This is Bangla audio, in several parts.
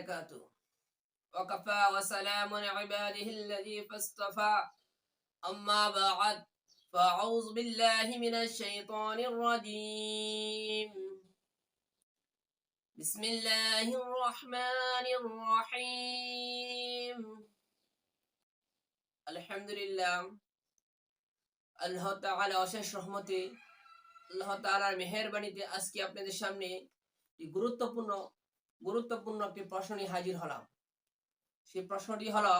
وبركاته. وكفى وسلام عباده الذي فاصطفى. أما بعد، فأعوذ بالله من الشيطان الرجيم. بسم الله الرحمن الرحيم. الحمد لله, আল্লাহ তাআলা অশেষ রহমতে, আল্লাহ তাআলার মেহেরবানিতে আজকে আপনাদের সামনে গুরুত্বপূর্ণ একটি প্রশ্ন নিয়ে হাজির হলাম। সেই প্রশ্নটি হলো,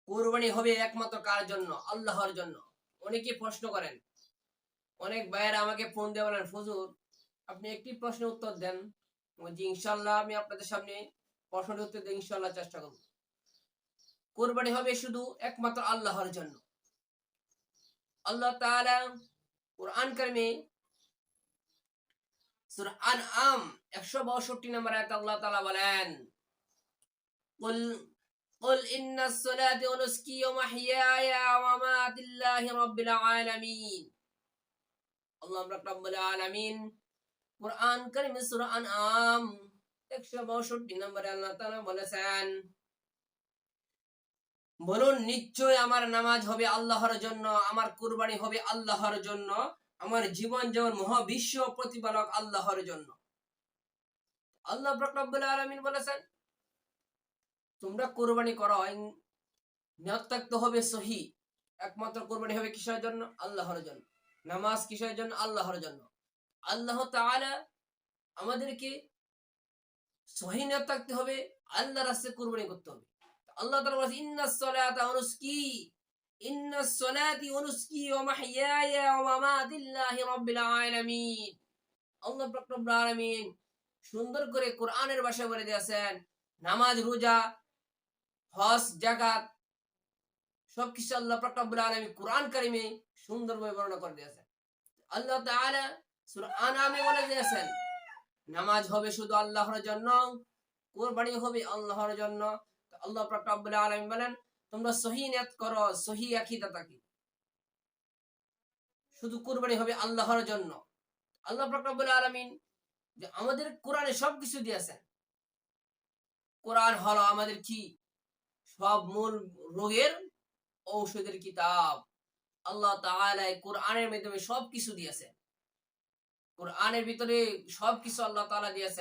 কুরবানি হবে একমাত্র কার জন্য? আল্লাহর জন্য। অনেকে প্রশ্ন করেন, অনেক ভাইয়েরা আমাকে ফোন দিয়ে বলেন, হুজুর আপনি একটি প্রশ্নের উত্তর দেন। জি ইনশাআল্লাহ আমি আপনাদের সামনে প্রশ্নের উত্তর দিয়ে ইনশাআল্লাহ চেষ্টা করব। কুরবানি হবে শুধু একমাত্র আল্লাহর জন্য। আল্লাহ তাআলা কুরআন কারিমে সূরা আনআম 162 নম্বর আয়াতে আল্লাহ তাআলা বলেন, قل إن الصلاة ونسكي ومحياي ومماتي لله رب العالمين. আল্লাহ রাব্বুল আলামিন কুরআন কারিমে সূরা আনআম 162 নম্বরে আল্লাহ তাআলা বলেছেন, বলুন নিশ্চয় আমার নামাজ হবে আল্লাহর জন্য, আমার কুরবানি হবে আল্লাহর জন্য, আমার জীবন যেমন মহাবিশ্ব প্রতিপালক আল্লাহর জন্য। আল্লাহ রাব্বুল আলামিন বলেছেন, তোমরা কুরবানি করো, নিয়ত থাকতে হবে সহি। একমাত্র কুরবানি হবে কিসের জন্য? আল্লাহর জন্য। নামাজ কিসের জন্য? আল্লাহর জন্য। আল্লাহ তাআলা আমাদেরকে সহি নিয়ত থাকতে হবে, আল্লাহর রাস্তায় কুরবানি করতে হবে। আল্লাহ তাআলা বলেছেন, ইন্নাস সালাতি ওয়া নুসকি ওয়া মাহইয়ায়া ওয়া মামাতি লিল্লাহি রাব্বিল আলামিন। আল্লাহ রাব্বুল আলামিন সুন্দর করে কোরআনের ভাষায় বলে দিয়েছেন, নামাজ, রোজা, হজ, যাকাত সবকিছু আল্লাহ রাব্বুল আলামিন কোরআন কারিমে সুন্দরভাবে বর্ণনা করে দিয়েছেন। আল্লাহ তাআলা সূরা আনআমে বলে দিয়েছেন, নামাজ হবে শুধু আল্লাহর জন্য, কুরবানি হবে আল্লাহর জন্য। আল্লাহ রাব্বুল আলামিন বলেন, তোমরা সহি নিয়ত করো, সহি আকীদা থাকি, শুধু কুরবানি হবে আল্লাহর জন্য। আল্লাহ রাব্বুল আলামিন যে আমাদের কোরআনে সবকিছু দিয়েছেন। কোরআন হলো আমাদের কি? সব মূল রোগের ঔষধের কিতাব। আল্লাহ তাআলা কোরআনের মাধ্যমে সবকিছু দিয়েছেন। কোরআনের ভিতরে সবকিছু আল্লাহ তাআলা দিয়েছেন।